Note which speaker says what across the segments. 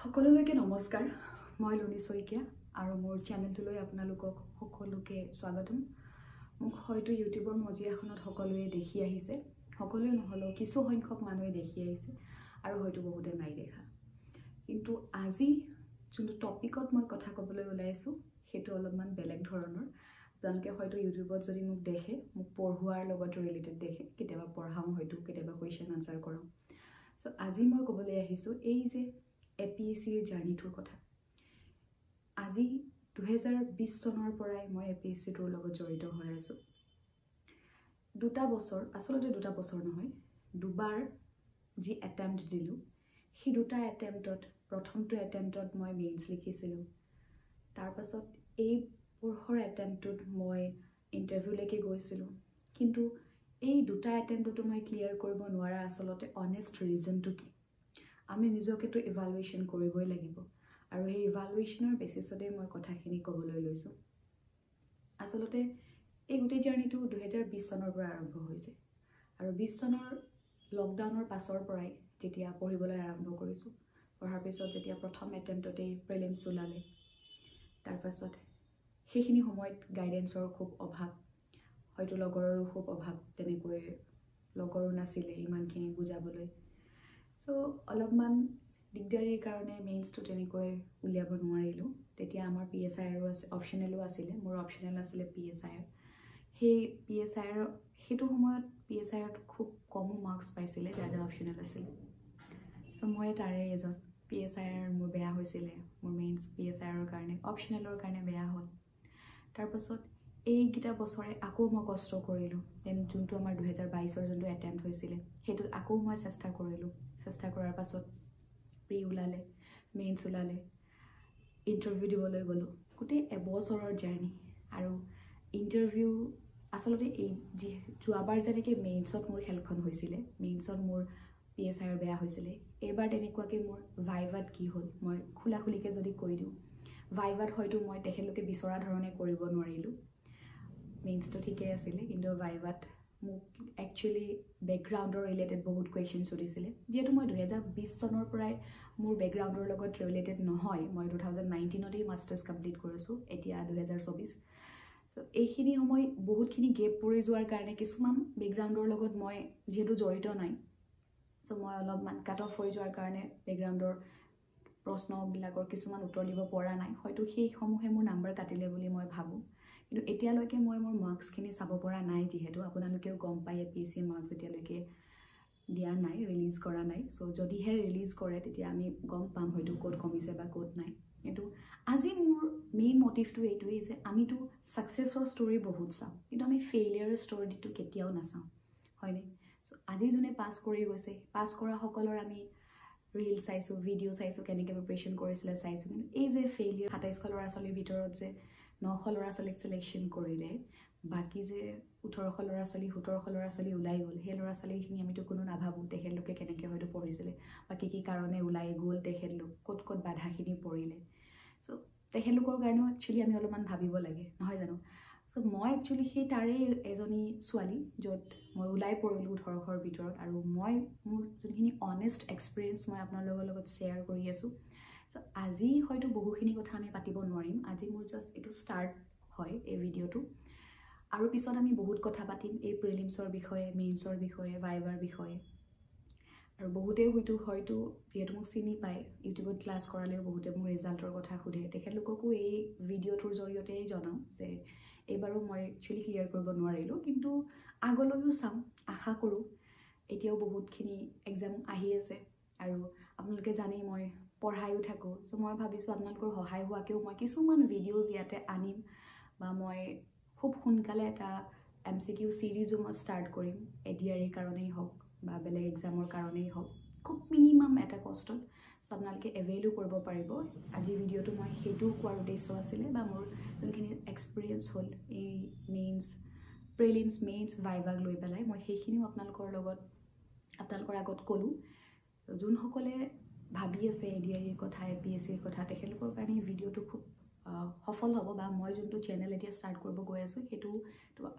Speaker 1: সকলোলৈকে নমস্কাৰ মই লুনি শইকীয়া আৰু মোৰ চেনেলটোলৈ আপোনালোকক সকলোকে স্বাগতম মোক হয়তো ইউটিউবৰ মজিয়াখনত সকলোৱে দেখি আহিছে সকলোৱে নহলেও কিছু সংখ্যক মানুহে দেখি আহিছে আৰু হয়তো বহুতে নাই দেখা কিন্তু আজি যোনটো টপিকত মই কথা ক'বলৈ ওলাইছো হেতু অলপমান বেলেগ ধৰণৰ আপোনালোকে হয়তো ইউটিউবত যদি মোক দেখে মোক পঢ়ুৱাৰ লগত ৰিলেটেড দেখে কেতিয়াবা পঢ়াও হয়তো কেতিয়াবা কোৱেশ্চন আনসাৰ কৰোঁ সো আজি মই ক'বলৈ আহিছো এই যে APSCৰ জাৰ্নিটোৰ কথা আজি 2020 চনৰ পৰাই মই APSCটোৰ লগত জড়িত হৈ আছো দুটা বছৰ আসলতে দুটা বছৰ নহয় দুবাৰ যি এটেম্প্ট দিলো সেই দুটা এটেম্প্টত প্ৰথমটো এটেম্প্টত মই মেইনছ লিখিছিলো তাৰ পাছত এই পঢ়ৰ এটেম্প্টত মই ইন্টাৰভিউলৈকে গৈছিলো কিন্তু এই দুটা এটেম্প্টটো মই ক্লিয়াৰ কৰিব নোৱাৰা আসলতে অনেষ্ট ৰিজনটো কি আমি নিজকেটো ইভালুৱেচন কৰিবই লাগিব আৰু এই ইভালুৱেচনৰ বেচিছতে মই কথাখিনি ক'বলৈ লৈছো আসলতে এই গোটেই জাৰ্নিটো 2020 চনৰ পৰা আৰম্ভ হৈছে আৰু 20 চনৰ লকডাউনৰ পাছৰ পৰাই যেতিয়া পঢ়িবলৈ আৰম্ভ কৰিছো পঢ়াৰ পিছত যেতিয়া প্ৰথম এটেম্প্টতে প্ৰিলিমছ ওলালে তাৰ পাছত সেইখিনি সময়ত গাইডেন্সৰ খুব অভাৱ হয়তো লগৰৰো খুব অভাৱ তেনেকৈ লগৰো নাছিলে ইমানখিনি বুজাবলৈ সো অলপমান দিগদাৰীৰ কাৰণে মেইনছটো তেনেকৈ উলিয়াব নোৱাৰিলো তেতিয়া আমাৰ PSIৰো আছে অপচনেলো আছিল মোৰ অপচনেল আছিল PSI সেই PSIৰ হেতু সময়ত PSIত খুব কম মাৰ্কস পাইছিলে যাৰ অপচনেল আছিল সো মই তাৰে এজন PSIৰ মোৰ বেয়া হৈছিল মোৰ মেইনছ PSIৰ কাৰণে অপচনেলৰ কাৰণে বেয়া হ'ল তাৰ পাছত এই গিটা বছৰে আকৌ মই কষ্ট কৰিলো দেন যোনটো আমাৰ 2022ৰ যোনটো এটেম্প্ট হৈছিল হেতু আকৌ মই চেষ্টা কৰিলো চেষ্টা কৰাৰ পাছত প্ৰি ওলালে মেইনছ ওলালে ইন্টাৰভিউ দিবলৈ গলো গোটেই এবছৰৰ জাৰ্নি আৰু ইন্টাৰভিউ আসলতে এই যোৱাবাৰ যেনেকৈ মেইনছত মোৰ খেলখন হৈছিল মেইনছত মোৰ PSIৰ বেয়া হৈছিল এবাৰ তেনেকুৱাকৈ মোৰ ভাইভাত কি হ'ল মই খুলাখুলিকে যদি কৈ দিওঁ ভাইভাত হয়তো মই তেখেতলোকে বিচৰা ধৰণে কৰিব নোৱাৰিলো মেইনছটো ঠিকে আছিল কিন্তু ভাইভাত মোক একচুয়ালি ব্যাকগ্ৰাউণ্ডৰ ৰিলেটেড বহুত কোৱেশ্চন সুধিছিল যেহেতু মই 2020 চনৰ পৰাই মোৰ ব্যাকগ্ৰাউণ্ডৰ লগত ৰিলেটেড নহয় মই 2019 মাষ্টাৰ্ছ কমপ্লিট কৰিছো এতিয়া 2024 সো এইখিনি সময় বহুতখিনি গেপ পৰি যোৱাৰ কাৰণে কিছুমান ব্যাকগ্ৰাউণ্ডৰ লগত মই যেহেতু জড়িত নাই সো মই অলপমান কাট অফ হৈ যোৱাৰ কাৰণে ব্যাকগ্ৰাউণ্ডৰ প্ৰশ্নবিলাকৰ কিছুমান উত্তৰ দিব পৰা নাই হয়তো সেই সমূহে মোৰ নাম্বাৰ কাটিলে বুলি মই ভাবো কিন্তু এতিয়ালৈকে মই মোৰ মাৰ্কসখিনি চাব পৰা নাই যেহেতু আপোনালোকেও গম পায় APSC মাৰ্কস এতিয়ালৈকে দিয়া নাই ৰিলিজ কৰা নাই সো যদিহে ৰিলিজ কৰে তেতিয়া আমি গম পাম হয়তো কোড কমিছে বা কোড নাই কিন্তু আজি মোৰ মেইন মোটিভটো এইটোই যে আমিটো সাকসেছৰ ষ্টৰী বহুত চাওঁ কিন্তু আমি ফেইলিয়াৰ ষ্টৰীটো কেতিয়াও নাচাওঁ হয়নে সো আজি যোনে পাস কৰি গৈছে পাস কৰা সকলৰ আমি ৰিল চাইছো ভিডিও চাইছো কেনেকৈ প্ৰিপাৰেচন কৰিছিল চাইছো কিন্তু এই যে ফেইলিয়াৰ 27 ল'ৰা ছোৱালীৰ ভিতৰত যে 900 ল'ৰা ছোৱালীক সিলেকশন কৰিলে বাকি যে 1800 ল'ৰা ছোৱালী 1700 ল'ৰা ছোৱালী ওলাই গ'ল সেই ল'ৰা ছোৱালীখিনি আমিতো কোনো নাভাবো তেখেতলোকে কেনেকৈ হয়তো পঢ়িছিলে বা কি কাৰণে ওলাই গ'ল তেখেতলোক ক'ত বাধাখিনি পৰিলে সো তেখেতলোকৰ কাৰণে একচুয়ালি আমি অলপমান ভাবিব লাগে নহয় জানো সো মই একচুয়ালি সেই তাৰে এজনী ছোৱালী য'ত মই ওলাই পৰিলো 1800ৰ ভিতৰত আৰু মই মোৰ যোনখিনি অনেষ্ট এক্সপেৰিয়েন্স মই আপোনালোকৰ লগত শ্বেয়াৰ কৰি আছো সো আজি হয়তো বহুখিনি কথা আমি পাতিব নোৱাৰিম আজি মোৰ জাস্ট এটো স্টাৰ্ট হয় এই ভিডিওটো আৰু পিছত আমি বহুত কথা পাতিম এই প্ৰিলিমছৰ বিষয়ে মেইনছৰ বিষয়ে ভাইভাৰ বিষয়ে আৰু বহুতে হয়তো যেহেতু মোক চিনি পায় ইউটিউবত ক্লাছ কৰালেও বহুতে মোৰ ৰিজাল্টৰ কথা সুধে তেখেতলোককো এই ভিডিওটোৰ জৰিয়তেই জনাও যে এবাৰো মই একচুয়ালি ক্লিয়াৰ কৰিব নোৱাৰিলো কিন্তু আগলৈও চাম আশা কৰো এতিয়াও বহুতখিনি এক্সাম আহি আছে আৰু আপোনালোকে জানেই মই পঢ়াইও থাকো সো মই ভাবিছো আপোনালোকৰ সহায় হোৱাকেও মই কিছুমান ভিডিওজ ইয়াতে আনিম বা মই খুব সোনকালে এটা MCQ সিৰিজও মই ষ্টাৰ্ট কৰিম এডিআৰই কাৰণেই হওক বা বেলেগ এক্সামৰ কাৰণেই হওক খুব মিনিমাম এটা কষ্টত সো আপোনালোকে এভেইলো কৰিব পাৰিব আজি ভিডিওটো মই হেতু কোৱাৰ উদ্দেশ্য আছিল বা মোৰ যোনখিনি এক্সপেৰিয়েন্স হ'ল এই মেইনছ প্ৰিলিমছ মেইনছ ভাইভাক লৈ পেলাই মই সেইখিনিও আপোনালোকৰ আগত ক'লো যোনসকলে ভাবি আছে এডিআইৰ কথা APSCৰ কথা তেখেতলোকৰ কাৰণে ভিডিওটো খুব সফল হ'ব বা মই যোনটো চেনেল এতিয়া ষ্টাৰ্ট কৰিব গৈ আছো হেতু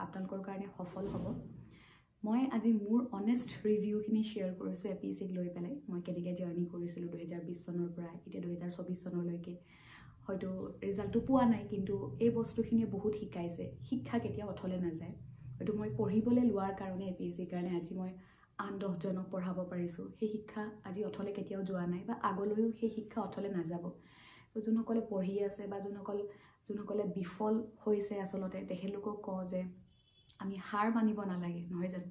Speaker 1: আপোনালোকৰ কাৰণে সফল হ'ব মই আজি মোৰ অনেষ্ট ৰিভিউখিনি শ্বেয়াৰ কৰিছোঁ APSCক লৈ পেলাই মই কেনেকৈ জাৰ্ণি কৰিছিলোঁ 2020 চনৰ পৰা এতিয়া 2024 চনলৈকে হয়তো ৰিজাল্টটো পোৱা নাই কিন্তু এই বস্তুখিনিয়ে বহুত শিকাইছে শিক্ষা কেতিয়াও অথলে নাযায় হয়তো মই পঢ়িবলৈ লোৱাৰ কাৰণে APSCৰ কাৰণে আজি মই 8-10জনক পঢ়াব পাৰিছোঁ সেই শিক্ষা আজি অথলে কেতিয়াও যোৱা নাই বা আগলৈও সেই শিক্ষা অথলে নাযাব তো যোনসকলে পঢ়ি আছে বা যোনসকলে বিফল হৈছে আচলতে তেখেতলোকক কওঁ যে আমি হাৰ মানিব নালাগে নহয় জানো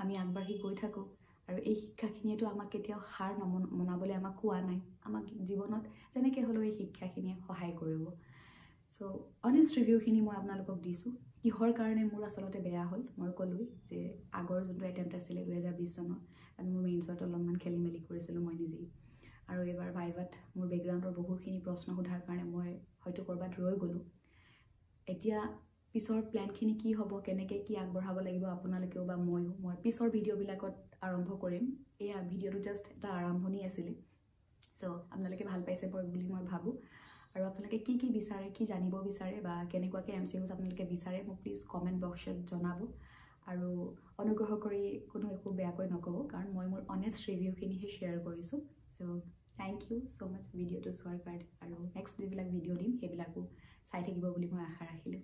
Speaker 1: আমি আগবাঢ়ি গৈ থাকোঁ আৰু এই শিক্ষাখিনিয়েতো আমাক কেতিয়াও হাৰ মনাবলৈ আমাক কোৱা নাই আমাক জীৱনত যেনেকৈ হ'লেও এই শিক্ষাখিনিয়ে সহায় কৰিব চ' অনেষ্ট ৰিভিউখিনি মই আপোনালোকক দিছোঁ কিহৰ কাৰণে মোৰ আচলতে বেয়া হ'ল মই ক'লোৱেই যে আগৰ যোনটো এটেম্প্ট আছিলে 2020 চনৰ তাত মোৰ মেইনছত অলপমান খেলি মেলি কৰিছিলোঁ মই নিজেই আৰু এইবাৰ ভাইভাত মোৰ বেকগ্ৰাউণ্ডৰ বহুখিনি প্ৰশ্ন সোধাৰ কাৰণে মই হয়তো ক'ৰবাত ৰৈ গ'লোঁ এতিয়া পিছৰ প্লেনখিনি কি হ'ব কেনেকৈ কি আগবঢ়াব লাগিব আপোনালোকেও বা মই পিছৰ ভিডিঅ'বিলাকত আৰম্ভ কৰিম এই ভিডিঅ'টো জাষ্ট এটা আৰম্ভণি আছিলে চ' আপোনালোকে ভাল পাইছে বুলি মই ভাবোঁ আৰু আপোনালোকে কি বিচাৰে কি জানিব বিচাৰে বা কেনেকুৱাকৈ MCQs আপোনালোকে বিচাৰে মোক প্লিজ কমেণ্ট বক্সত জনাব আৰু অনুগ্ৰহ কৰি কোনো একো বেয়াকৈ নক'ব কাৰণ মই মোৰ অনেষ্ট ৰিভিউখিনিহে শ্বেয়াৰ কৰিছোঁ চ' থেংক ইউ ছ' মাছ ভিডিঅ'টো চোৱাৰ কাৰণে আৰু নেক্সট যিবিলাক ভিডিঅ' দিম সেইবিলাকো চাই থাকিব বুলি মই আশা ৰাখিলোঁ